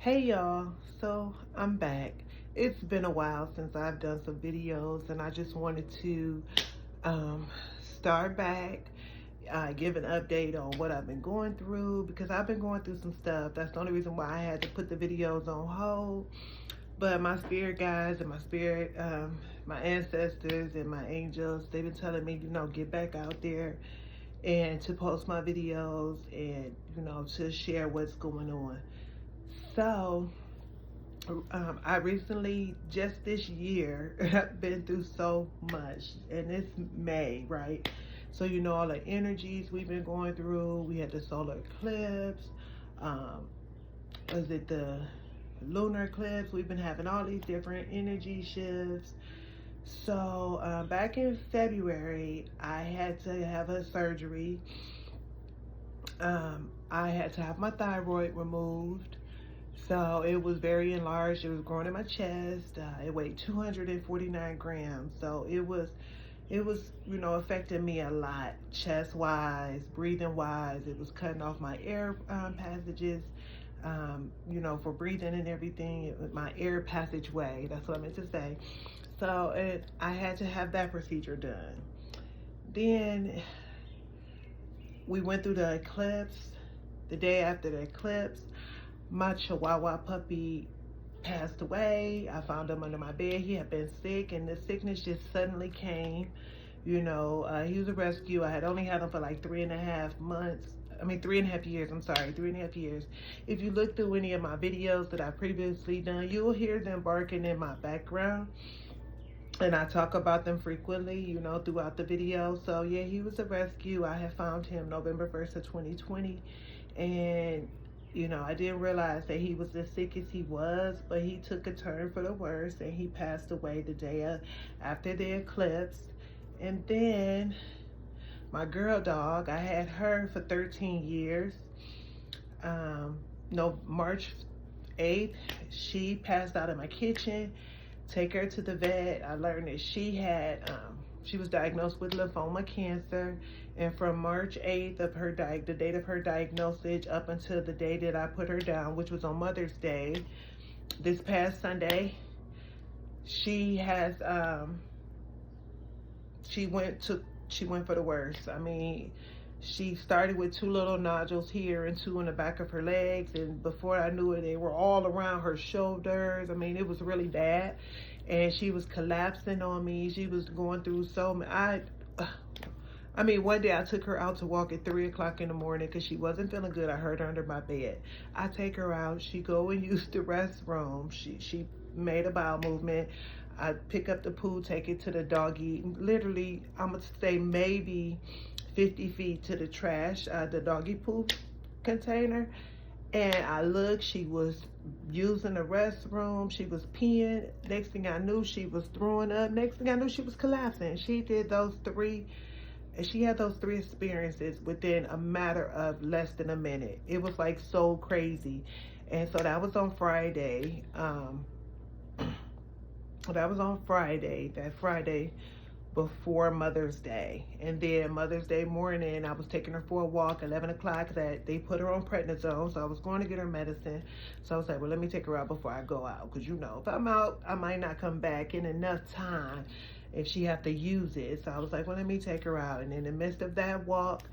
Hey y'all, so I'm back. It's been a while since I've done some videos and I just wanted to um, start back, give an update on what I've been going through because I've been going through some stuff. That's the only reason why I had to put the videos on hold. But my spirit guides and my ancestors and my angels, they've been telling me, get back out there and to post my videos and, to share what's going on. So, I recently, just this year, I've been through so much, and it's May, right? So all the energies we've been going through. We had the solar eclipse. Um, was it the lunar eclipse? We've been having all these different energy shifts. So back in February, I had to have a surgery. I had to have my thyroid removed. So it was very enlarged. It was growing in my chest. It weighed 249 grams. So it was, affecting me a lot, chest wise, breathing wise. It was cutting off my air passages, for breathing and everything. It was my air passageway. That's what I meant to say. So I had to have that procedure done. Then we went through the eclipse. The day after the eclipse, my Chihuahua puppy passed away. I found him under my bed. He had been sick, and the sickness just suddenly came. He was a rescue. I had only had him for like 3.5 months. 3.5 years. I'm sorry, 3.5 years. If you look through any of my videos that I previously done, you will hear them barking in my background. And I talk about them frequently, throughout the video. So yeah, he was a rescue. I had found him November 1st of 2020. And I didn't realize that he was as sick as he was, but he took a turn for the worse and he passed away the day after the eclipse. And then my girl dog, I had her for 13 years. March 8th, she passed out in my kitchen. Take her to the vet. I learned that she was diagnosed with lymphoma cancer, and from March 8th of the date of her diagnosis up until the day that I put her down, which was on Mother's Day, this past Sunday, she went for the worst. She started with 2 little nodules here and 2 in the back of her legs, and before I knew it, they were all around her shoulders. It was really bad, and she was collapsing on me. She was going through so many. One day I took her out to walk at 3 o'clock in the morning because she wasn't feeling good. I heard her under my bed. I take her out. She go and use the restroom. She made a bowel movement. I pick up the poo, take it to the doggy. Literally, I'm gonna say maybe 50 feet to the trash, the doggy poop container. And I looked, she was using the restroom. She was peeing. Next thing I knew, she was throwing up. Next thing I knew, she was collapsing. She had those 3 experiences within a matter of less than a minute. It was like so crazy. And so that was on Friday. That Friday before Mother's Day. And then Mother's Day morning, I was taking her for a walk, 11 o'clock, that they put her on prednisone, so I was going to get her medicine. So I was like, well, let me take her out before I go out, because if I'm out, I might not come back in enough time if she have to use it. So I was like, well, let me take her out. And in the midst of that walk,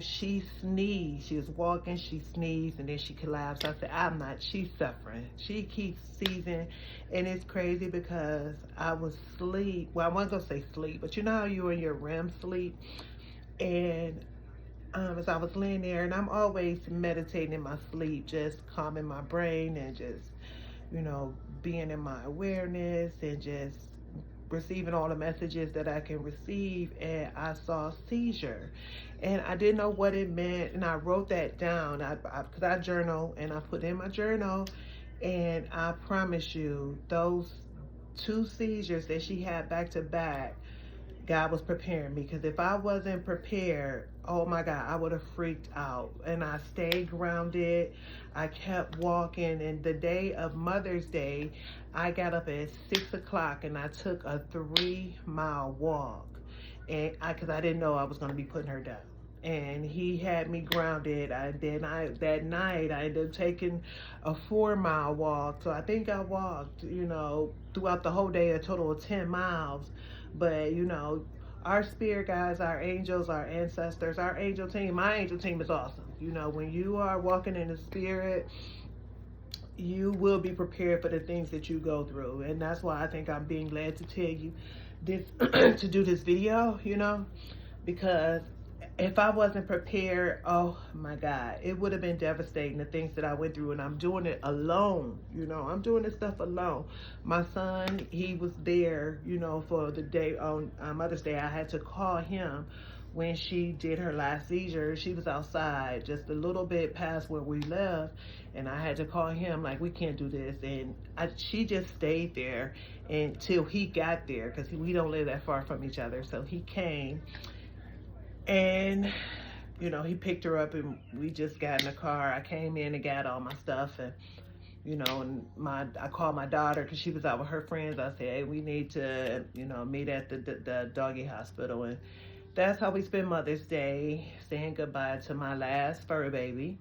she sneezed. She was walking, she sneezed, and then she collapsed. I said, she's suffering. She keeps seizing, and it's crazy because I was asleep. Well, I wasn't gonna say sleep, but you know how you're in your REM sleep? And as I was laying there, and I'm always meditating in my sleep, just calming my brain and just, being in my awareness and just receiving all the messages that I can receive, and I saw a seizure, and I didn't know what it meant, and I wrote that down because I journal, and I put in my journal, and I promise you, those 2 seizures that she had back to back, God was preparing me, because if I wasn't prepared, oh my God, I would have freaked out. And I stayed grounded. I kept walking. And the day of Mother's Day, I got up at 6 o'clock and I took a 3-mile walk. And because I didn't know I was going to be putting her down. and he had me grounded. That night I ended up taking a 4 mile walk. So I think I walked, throughout the whole day a total of 10 miles. But our spirit guides, our angels, our ancestors, our angel team, my angel team is awesome. When you are walking in the spirit, you will be prepared for the things that you go through. And that's why I think I'm being led to tell you this to do this video, because if I wasn't prepared, oh my God, it would have been devastating, the things that I went through. And I'm doing it alone. I'm doing this stuff alone. My son, he was there, for the day on Mother's Day. I had to call him when she did her last seizure. She was outside just a little bit past where we left, and I had to call him like, we can't do this. And she just stayed there until he got there, because we don't live that far from each other. So he came, and he picked her up, and we just got in the car. I came in and got all my stuff, and I called my daughter because she was out with her friends. I said, hey, we need to meet at the doggy hospital. And that's how we spend Mother's Day, saying goodbye to my last fur baby.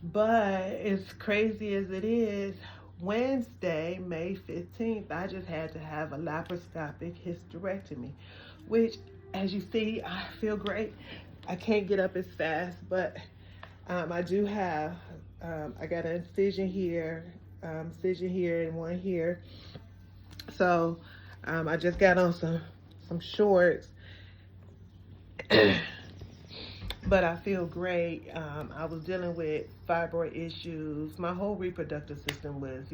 But as crazy as it is, Wednesday, May 15th, I just had to have a laparoscopic hysterectomy, which, as you see, I feel great. I can't get up as fast, but I do have, I got an incision here, and one here. So I just got on some shorts, but I feel great. I was dealing with fibroid issues. My whole reproductive system was,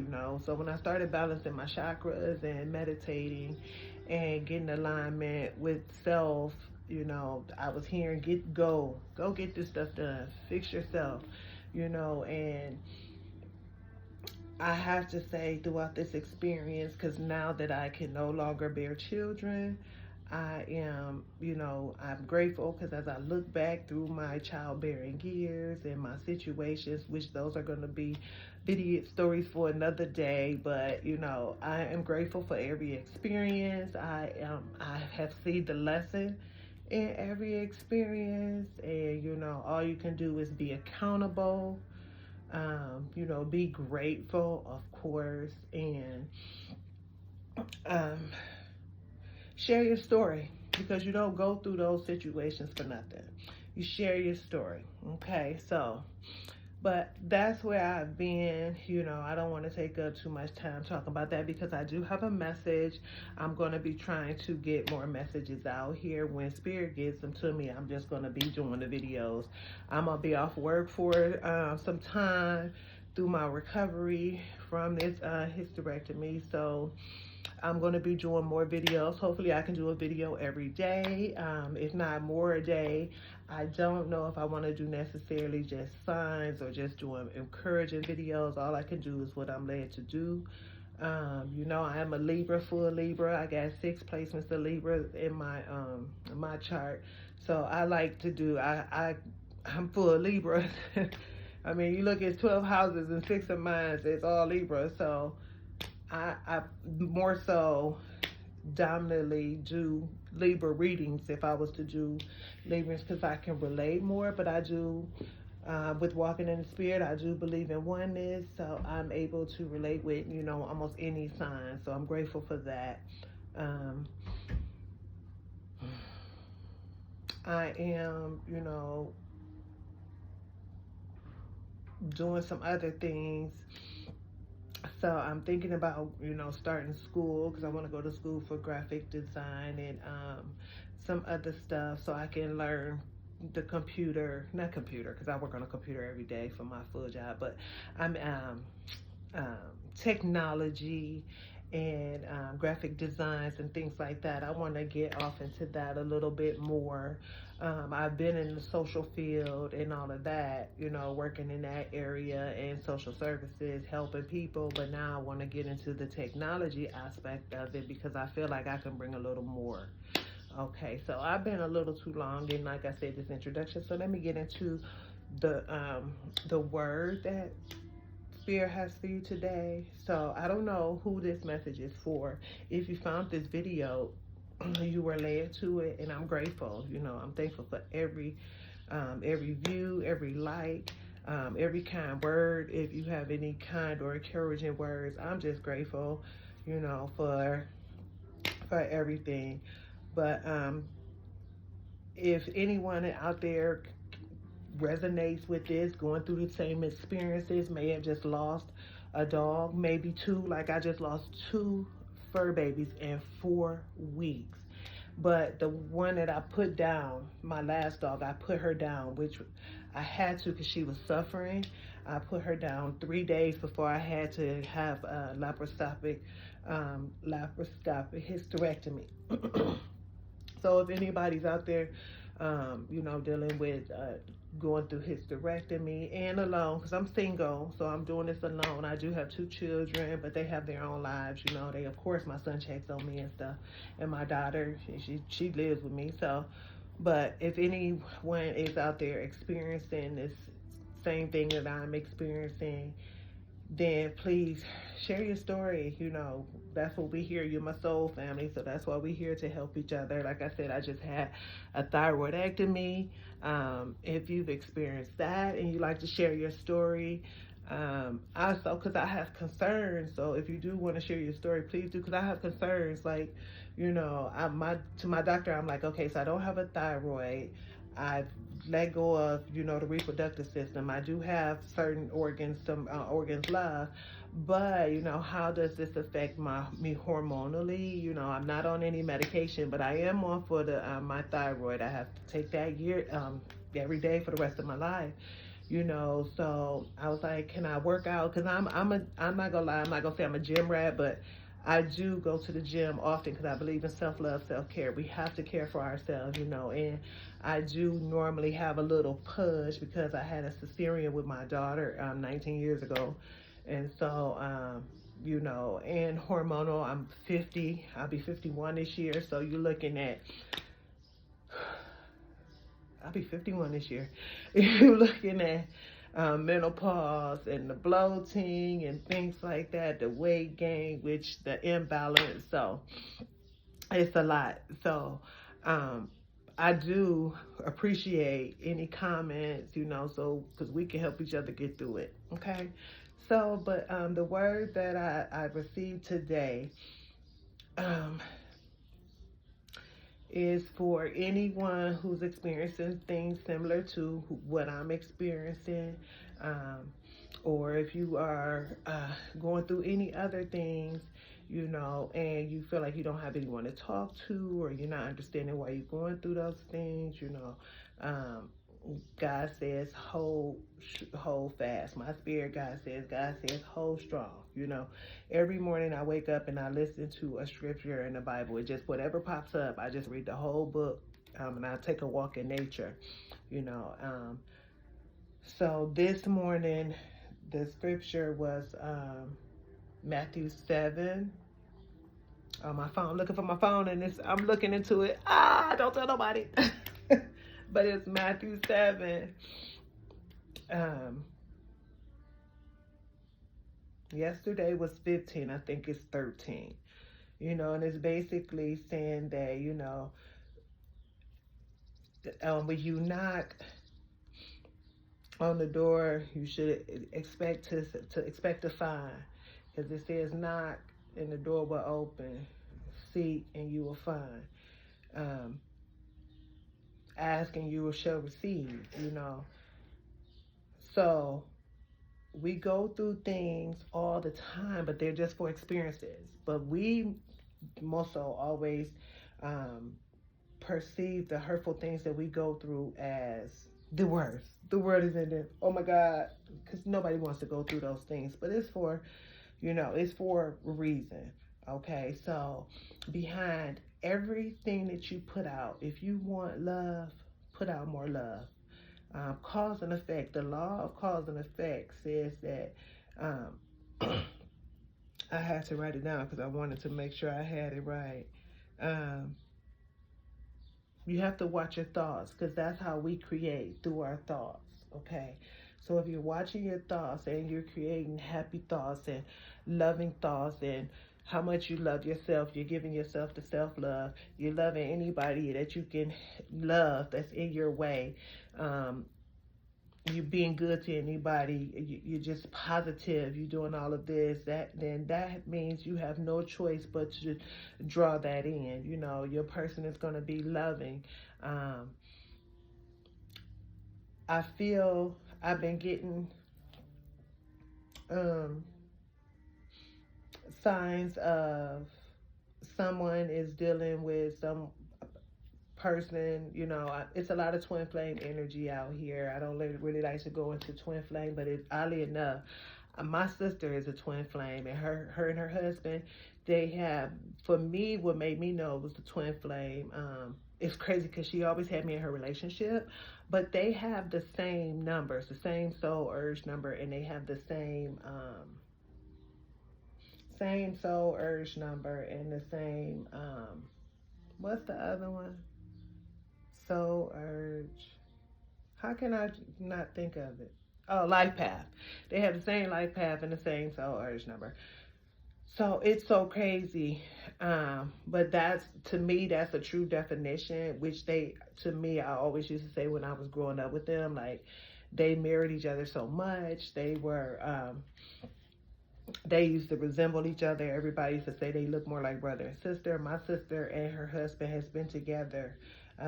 so when I started balancing my chakras and meditating and getting alignment with self, I was hearing, go get this stuff done, fix yourself, and I have to say, throughout this experience, because now that I can no longer bear children, I am, I'm grateful, because as I look back through my childbearing years and my situations, which those are going to be video stories for another day, but I am grateful for every experience. I have seen the lesson in every experience, and all you can do is be accountable, be grateful, of course, and share your story, because you don't go through those situations for nothing. You share your story. Okay, so, but that's where I've been. I don't want to take up too much time talking about that, because I do have a message. I'm going to be trying to get more messages out here. When Spirit gets them to me, I'm just going to be doing the videos. I'm going to be off work for some time through my recovery from this hysterectomy. So I'm going to be doing more videos. Hopefully I can do a video every day, if not more a day. I don't know if I want to do necessarily just signs or just doing encouraging videos. All I can do is what I'm led to do. I am a Libra, full Libra. I got 6 placements of Libra in my chart. So I like to do, I'm full of Libra. I mean, you look at 12 houses and 6 of mine, it's all Libra. So I more so dominantly do Libra readings if I was to do Librans, because I can relate more. But I do, with walking in the spirit, I do believe in oneness, so I'm able to relate with almost any sign. So I'm grateful for that. I am doing some other things. So I'm thinking about, starting school, because I want to go to school for graphic design and some other stuff, so I can learn the not computer, because I work on a computer every day for my full job, but I'm technology and graphic designs and things like that. I want to get off into that a little bit more. I've been in the social field and all of that, working in that area and social services, helping people, but now I want to get into the technology aspect of it, because I feel like I can bring a little more. Okay, so I've been a little too long in, like I said, this introduction. So let me get into the word that Spirit has for you today. So I don't know who this message is for. If you found this video, you were led to it, and I'm grateful. I'm thankful for every every view, every like, every kind word. If you have any kind or encouraging words, I'm just grateful, for everything. But if anyone out there resonates with this, going through the same experiences, may have just lost a dog, maybe two, like I just lost two fur babies in 4 weeks. But the one that I put down, my last dog, I put her down, which I had to because she was suffering. I put her down 3 days before I had to have a laparoscopic hysterectomy. So if anybody's out there, dealing with going through hysterectomy and alone, because I'm single, so I'm doing this alone. I do have two children, but they have their own lives. They, of course, my son checks on me and stuff, and my daughter, she lives with me. So, but if anyone is out there experiencing this same thing that I'm experiencing, then please share your story. That's what we here. You're my soul family, so that's why we're here, to help each other. Like I said, I just had a thyroidectomy. If you've experienced that and you like to share your story, also, because I have concerns, so if you do want to share your story, please do, because I have concerns. Like, to my doctor, I'm like, okay, so I don't have a thyroid. I've let go of, the reproductive system. I do have certain organs, some organs left, but, how does this affect me hormonally? I'm not on any medication, but I am on for my thyroid. I have to take that every day for the rest of my life. So I was like, can I work out? Because I'm not gonna lie, I'm not gonna say I'm a gym rat, but I do go to the gym often because I believe in self-love, self-care. We have to care for ourselves, and I do normally have a little pudge because I had a cesarean with my daughter 19 years ago. And so, and hormonal, I'm 50, I'll be 51 this year. So you're looking at, I'll be 51 this year. You're looking at menopause and the bloating and things like that, the weight gain, which the imbalance. So it's a lot. So I do appreciate any comments, so because we can help each other get through it. Okay. So, but the word that I received today is for anyone who's experiencing things similar to what I'm experiencing, or if you are going through any other things, and you feel like you don't have anyone to talk to, or you're not understanding why you're going through those things, God says hold fast. My spirit God says hold strong. Every morning I wake up and I listen to a scripture in the Bible. It just, whatever pops up, I just read the whole book, and I take a walk in nature. So this morning the scripture was Matthew 7. On my phone, looking for my phone, and I'm looking into it. Don't tell nobody. But it's Matthew 7. Yesterday was 15. I think it's 13. And it's basically saying that, when you knock on the door, you should expect to find, because it says knock and the door will open, seek and you will find, ask and you shall receive. So we go through things all the time, but they're just for experiences. But we most so always perceive the hurtful things that we go through as the worst. The word is in it. Oh my God, because nobody wants to go through those things, but it's for, it's for a reason. Okay, so behind everything that you put out, if you want love, put out more love. Cause and effect. The law of cause and effect says that, I had to write it down because I wanted to make sure I had it right. You have to watch your thoughts, because that's how we create, through our thoughts. Okay, so if you're watching your thoughts and you're creating happy thoughts and loving thoughts and how much you love yourself. You're giving yourself the self-love. You're loving anybody that you can love that's in your way. Um, you being good to anybody, you're just positive, you're doing all of this, then that means you have no choice but to draw that in. Your person is going to be loving. um, I feel I've been getting um, signs of someone is dealing with some person. It's a lot of twin flame energy out here. I don't really like to go into twin flame, but it's oddly enough, my sister is a twin flame, and her and her husband, they have, for me, what made me know it was the twin flame. It's crazy because she always had me in her relationship, but they have the same numbers, the same soul urge number, and they have the same soul urge number, and the same what's the other one? Soul urge. How can I not think of it? Oh, life path. They have the same life path and the same soul urge number. So it's so crazy. But to me, that's a true definition, which to me, I always used to say when I was growing up with them, like, they mirrored each other so much. They used to resemble each other. Everybody used to say they look more like brother and sister. My sister and her husband has been together,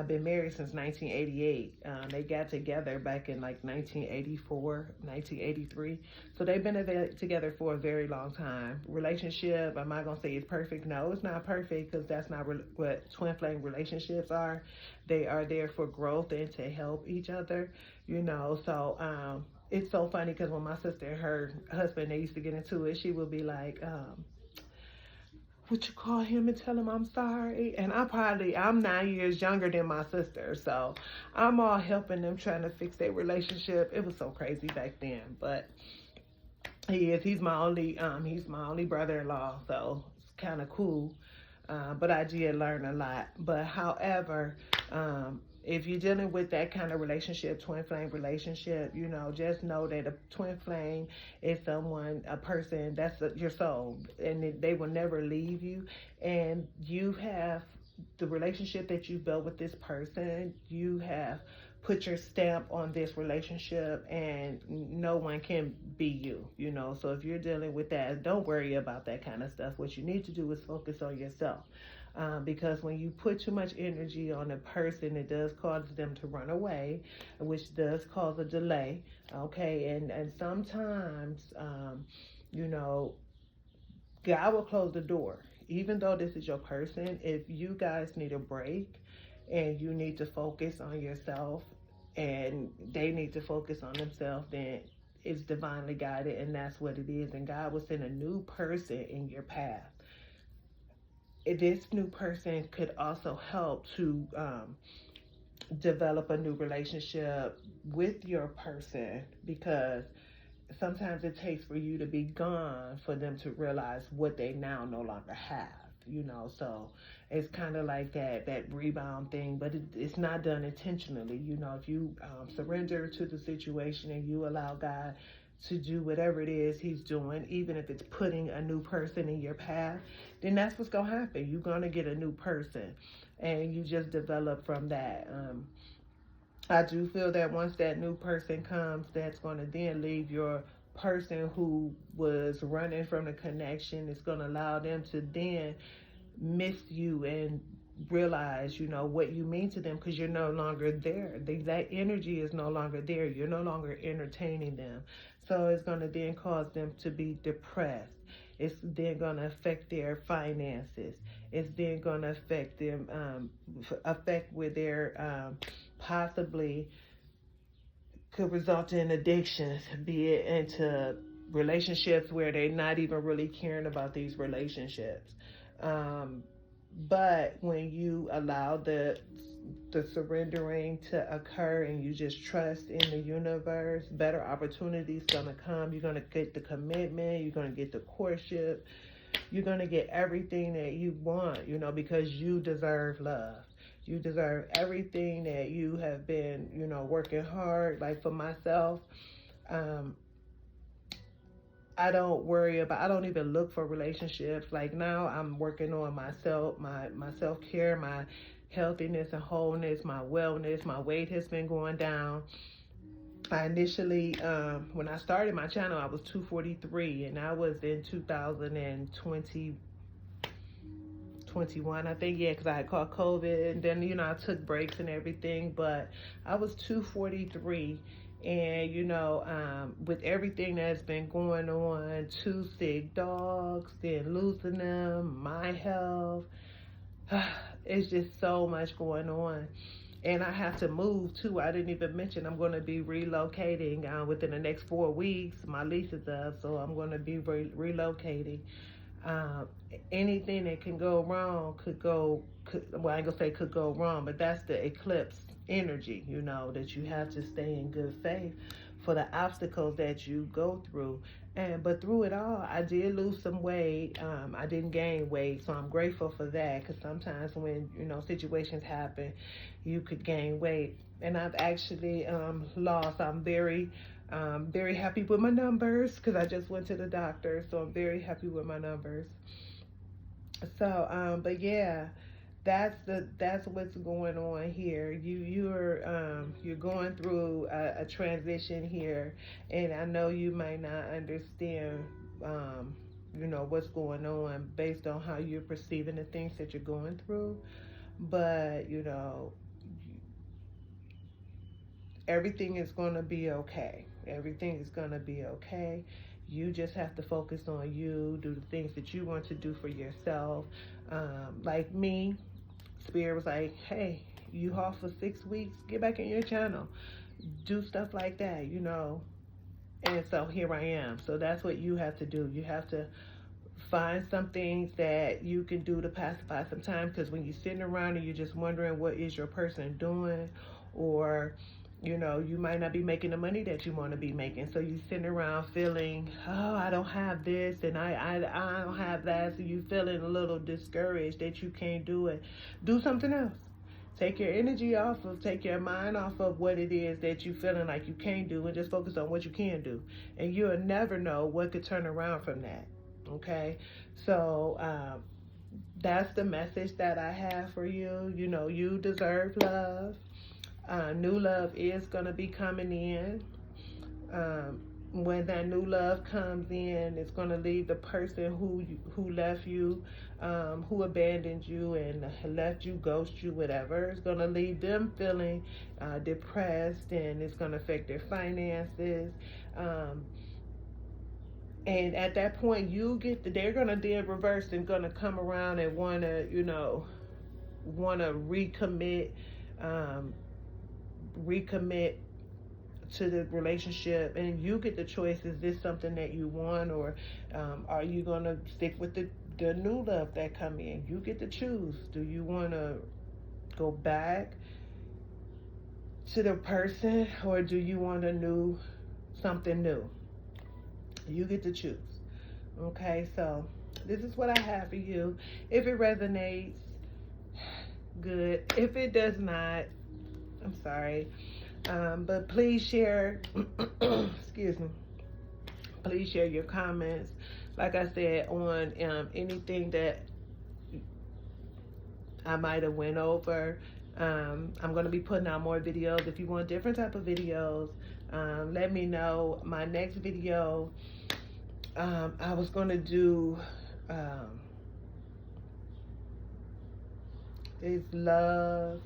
been married since 1988. They got together back in like 1984, 1983. So they've been together for a very long time. Relationship, am I going to say it's perfect? No, it's not perfect, because that's not what twin flame relationships are. They are there for growth and to help each other, So it's so funny because when my sister and her husband, they used to get into it, she would be like, would you call him and tell him I'm sorry? And I'm 9 years younger than my sister, so I'm all helping them, trying to fix their relationship. It was so crazy back then, but he's my only brother-in-law, so it's kind of cool. But I did learn a lot. But however, if you're dealing with that kind of relationship, twin flame relationship, just know that a twin flame is a person that's your soul, and they will never leave you. And you have the relationship that you built with this person, you have put your stamp on this relationship, and no one can be you. So if you're dealing with that, don't worry about that kind of stuff. What you need to do is focus on yourself. Because when you put too much energy on a person, it does cause them to run away, which does cause a delay. Okay, and sometimes, God will close the door. Even though this is your person, if you guys need a break and you need to focus on yourself and they need to focus on themselves, then it's divinely guided, and that's what it is. And God will send a new person in your path. This new person could also help to develop a new relationship with your person, because sometimes it takes for you to be gone for them to realize what they now no longer have. So it's kind of like that rebound thing, but it's not done intentionally. If you surrender to the situation and you allow God to do whatever it is he's doing, even if it's putting a new person in your path, then that's what's going to happen. You're going to get a new person, and you just develop from that. I do feel that once that new person comes, that's going to then leave your person who was running from the connection. It's going to allow them to then miss you and realize, what you mean to them, because you're no longer there. That energy is no longer there. You're no longer entertaining them. So it's going to then cause them to be depressed. It's then going to affect their finances. It's then going to affect them, affect where they're possibly could result in addictions, be it into relationships where they're not even really caring about these relationships. But when you allow the surrendering to occur and you just trust in the universe, better opportunities gonna come. You're gonna get the commitment, you're gonna get the courtship, you're gonna get everything that you want, because you deserve love. You deserve everything that you have been, working hard. Like for myself, I don't worry about, I don't even look for relationships. Like now I'm working on myself, my self-care, my healthiness and wholeness, my wellness. My weight has been going down. I initially, when I started my channel, I was 243, and I was in 2020, 21, I think, yeah, because I had caught COVID, and then, I took breaks and everything, but I was 243. And, with everything that's been going on, two sick dogs, then losing them, my health, it's just so much going on. And I have to move too. I didn't even mention I'm going to be relocating within the next 4 weeks. My lease is up, so I'm going to be relocating. um, Anything that can go wrong well, I ain't gonna say could go wrong, but that's the eclipse energy, that you have to stay in good faith for the obstacles that you go through. But through it all, I did lose some weight. I didn't gain weight, so I'm grateful for that, because sometimes when situations happen, you could gain weight, and I've actually lost. I'm very happy with my numbers, because I just went to the doctor, so I'm very happy with my numbers. So, but yeah, that's what's going on here. You're going through a transition here, and I know you might not understand, what's going on based on how you're perceiving the things that you're going through, but everything is going to be okay. Everything is going to be okay. You just have to focus on you, do the things that you want to do for yourself. Like me, Spirit was like, hey, you off for 6 weeks, get back in your channel. Do stuff like that, And so here I am. So that's what you have to do. You have to find some things that you can do to pacify some time, because when you're sitting around and you're just wondering what is your person doing, or you might not be making the money that you want to be making, so you sitting around feeling, oh, I don't have this, and I don't have that, so you feeling a little discouraged that you can't do it. Do something else. Take your mind off of what it is that you feeling like you can't do, and just focus on what you can do, and you'll never know what could turn around from that. Okay, so that's the message that I have for you. You deserve love. New love is going to be coming in. When that new love comes in, it's going to leave the person who left you, who abandoned you and left you, ghost you, whatever. It's going to leave them feeling depressed, and it's going to affect their finances. And at that point, they're gonna then reverse and gonna come around and wanna recommit to the relationship, and you get the choice. Is this something that you want, or are you gonna stick with the new love that come in? You get to choose. Do you want to go back to the person, or do you want something new? You get to choose. Okay, so this is what I have for you. If it resonates, good. If it does not, I'm sorry. But please share, excuse me, please share your comments. Like I said, on anything that I might have went over. I'm going to be putting out more videos. If you want different type of videos, let me know. My next video, I was going to do is love.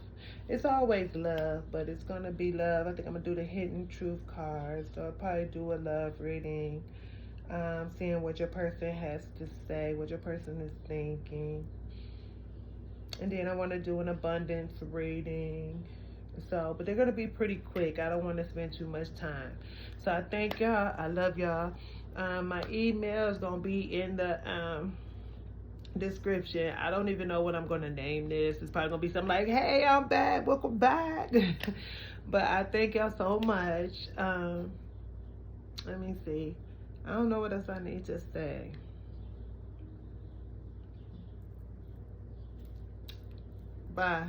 It's always love, but it's going to be love. I think I'm going to do the hidden truth cards. So I'll probably do a love reading, seeing what your person has to say, what your person is thinking. And then I want to do an abundance reading. So, but they're going to be pretty quick. I don't want to spend too much time. So I thank y'all. I love y'all. My email is going to be in the description. I don't even know what I'm going to name this. It's probably going to be something like, hey, I'm back. Welcome back. But I thank y'all so much. Let me see. I don't know what else I need to say. Bye.